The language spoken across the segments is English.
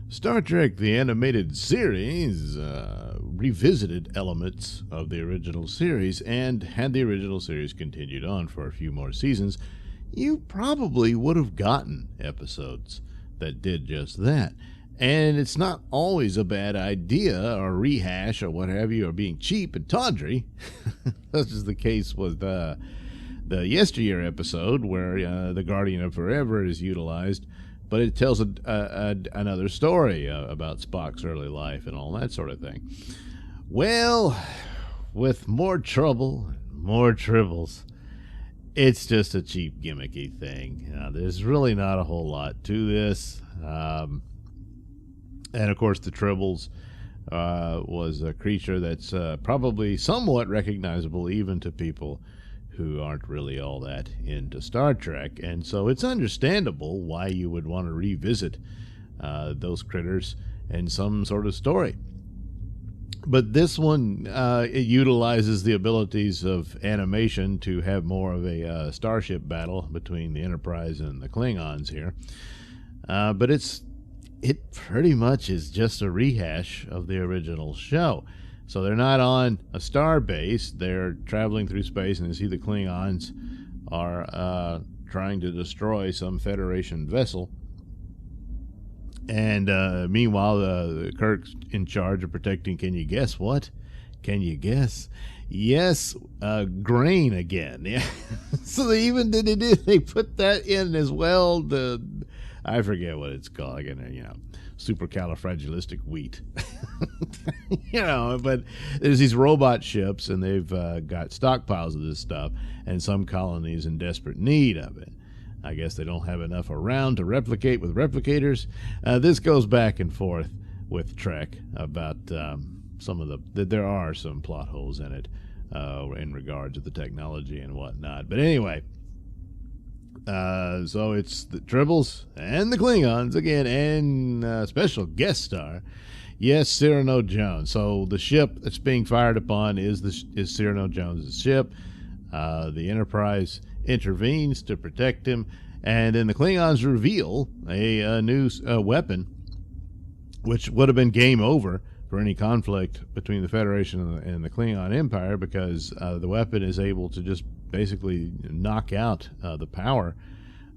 Star Trek the Animated Series revisited elements of the original series, and had the original series continued on for a few more seasons, you probably would have gotten episodes that did just that. And it's not always a bad idea, or rehash, or what have you, or being cheap and tawdry, such as the case with the Yesteryear episode, where the Guardian of Forever is utilized, but it tells another story about Spock's early life and all that sort of thing. Well, with more trouble, more tribbles, it's just a cheap, gimmicky thing. There's really not a whole lot to this. And, of course, the Tribbles was a creature that's probably somewhat recognizable even to people who aren't really all that into Star Trek. And so it's understandable why you would want to revisit those critters in some sort of story. But this one, it utilizes the abilities of animation to have more of a starship battle between the Enterprise and the Klingons here. But it pretty much is just a rehash of the original show. So they're not on a star base. They're traveling through space, and you see the Klingons are trying to destroy some Federation vessel. And meanwhile, Kirk's in charge of protecting, can you guess what? Can you guess? Yes, grain again. Yeah. So they put that in as well. I forget what it's called. Again, supercalifragilistic wheat. But there's these robot ships, and they've got stockpiles of this stuff, and some colonies in desperate need of it. I guess they don't have enough around to replicate with replicators. This goes back and forth with Trek about there are some plot holes in it in regards to the technology and whatnot. But anyway, so it's the Tribbles and the Klingons again, and special guest star, yes, Cyrano Jones. So the ship that's being fired upon is Cyrano Jones' ship. The Enterprise intervenes to protect him, and then the Klingons reveal a new weapon, which would have been game over for any conflict between the Federation and the Klingon Empire, because the weapon is able to just basically knock out the power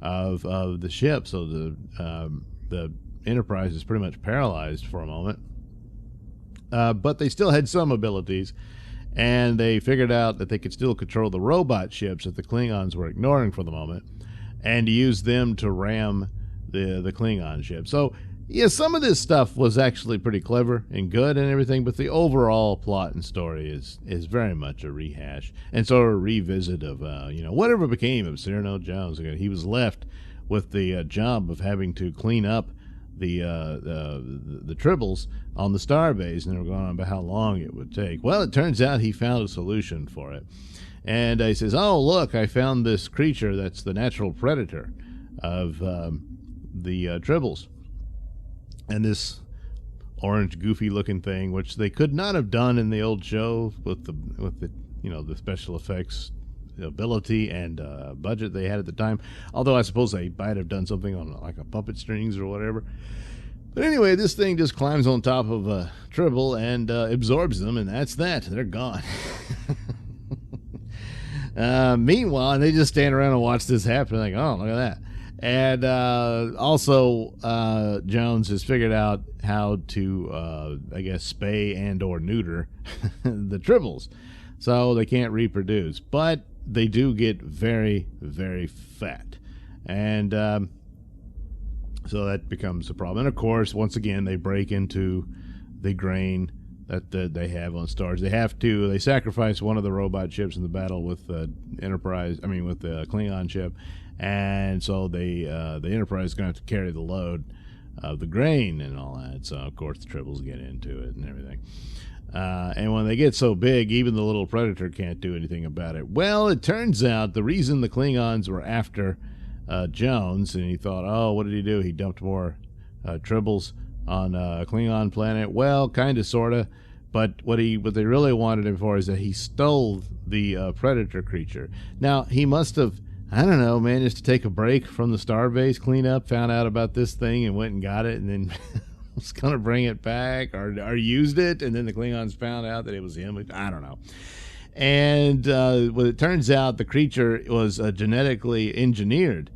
of the ship. So the Enterprise is pretty much paralyzed for a moment, but they still had some abilities, and they figured out that they could still control the robot ships that the Klingons were ignoring for the moment, and use them to ram the Klingon ship. So yeah, some of this stuff was actually pretty clever and good and everything, but the overall plot and story is very much a rehash and sort of a revisit of whatever became of Cyrano Jones. He was left with the job of having to clean up the Tribbles on the starbase, and they were going on about how long it would take. Well, it turns out he found a solution for it, and he says, "Oh, look, I found this creature that's the natural predator of the Tribbles." And this orange, goofy-looking thing, which they could not have done in the old show with the special effects ability and budget they had at the time. Although I suppose they might have done something on like a puppet strings or whatever. But anyway, this thing just climbs on top of a Tribble and absorbs them, and that's that. They're gone. Meanwhile, they just stand around and watch this happen, like, oh, look at that. And also, Jones has figured out how to, spay and or neuter the Tribbles, so they can't reproduce. But they do get very, very fat, and so that becomes a problem. And of course, once again, they break into the grain that they have on stars. They sacrifice one of the robot ships in the battle with the Klingon ship. And so the Enterprise is going to have to carry the load of the grain and all that. So, of course, the Tribbles get into it and everything. And when they get so big, even the little Predator can't do anything about it. Well, it turns out the reason the Klingons were after Jones, and he thought, oh, what did he do? He dumped more Tribbles on a Klingon planet. Well, kind of, sort of. But what they really wanted him for is that he stole the Predator creature. Now, he must have, I don't know, managed to take a break from the starbase cleanup, found out about this thing, and went and got it, and then was going to bring it back or used it, and then the Klingons found out that it was him. I don't know. And well, it turns out the creature was genetically engineered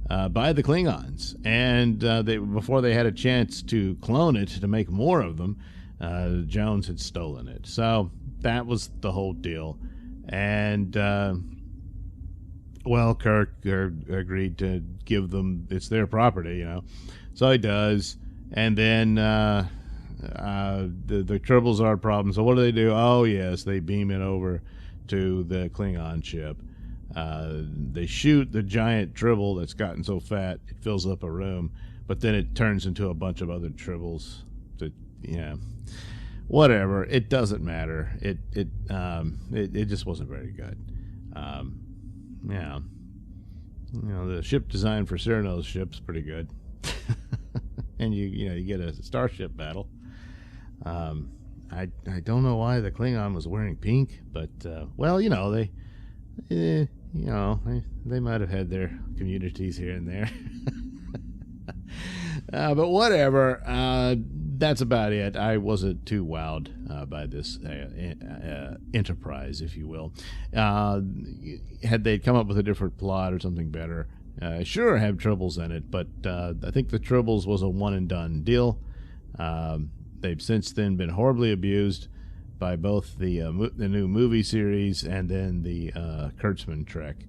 by the Klingons, and before they had a chance to clone it to make more of them, Jones had stolen it. So that was the whole deal. And well, Kirk agreed to give them, it's their property, so he does. And then the Tribbles are a problem. So what do? Oh yes, they beam it over to the Klingon ship. They shoot the giant Tribble that's gotten so fat it fills up a room, but then it turns into a bunch of other Tribbles. Whatever. It doesn't matter. It just wasn't very good. The ship design for Cyrano's ship's pretty good, and you get a starship battle. I don't know why the Klingon was wearing pink, but they might have had their communities here and there. But whatever. That's about it. I wasn't too wowed by this enterprise, if you will. Had they come up with a different plot or something better, sure, have Tribbles in it, but I think the Tribbles was a one-and-done deal. They've since then been horribly abused by both the new movie series and then the Kurtzman Trek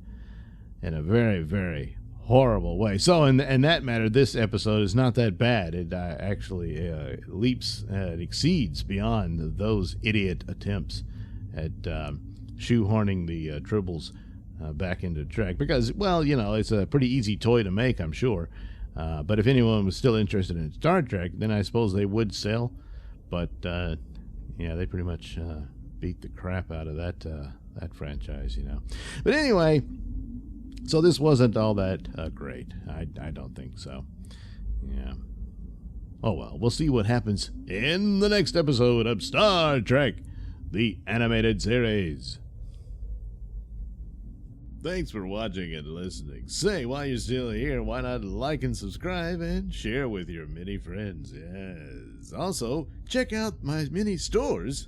in a very, very horrible way. So in that matter, this episode is not that bad. It actually leaps and exceeds beyond those idiot attempts at shoehorning the Tribbles back into Trek, because, it's a pretty easy toy to make, I'm sure. But if anyone was still interested in Star Trek, then I suppose they would sell. But they pretty much beat the crap out of that franchise, But anyway, so this wasn't all that great. I don't think so. Yeah. Oh well, we'll see what happens in the next episode of Star Trek, the animated series. Thanks for watching and listening. Say, while you're still here, why not like and subscribe and share with your many friends? Yes. Also, check out my mini stores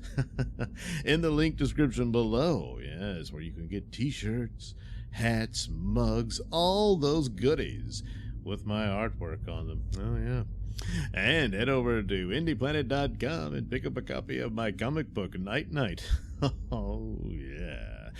in the link description below. Yes, where you can get t-shirts, hats, mugs, all those goodies with my artwork on them. Oh, yeah. And head over to indieplanet.com and pick up a copy of my comic book, Night Night. Oh, yeah.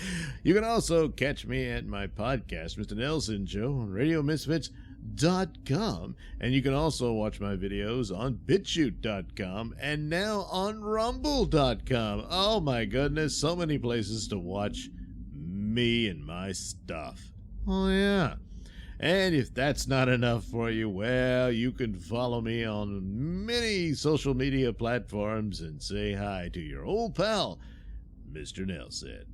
You can also catch me at my podcast, Mr Nailsin Show, on RadioMisfits.com. And you can also watch my videos on BitChute.com and now on Rumble.com. Oh, my goodness. So many places to watch me and my stuff. Oh, yeah. And if that's not enough for you, well, you can follow me on many social media platforms and say hi to your old pal, Mr. Nailsin.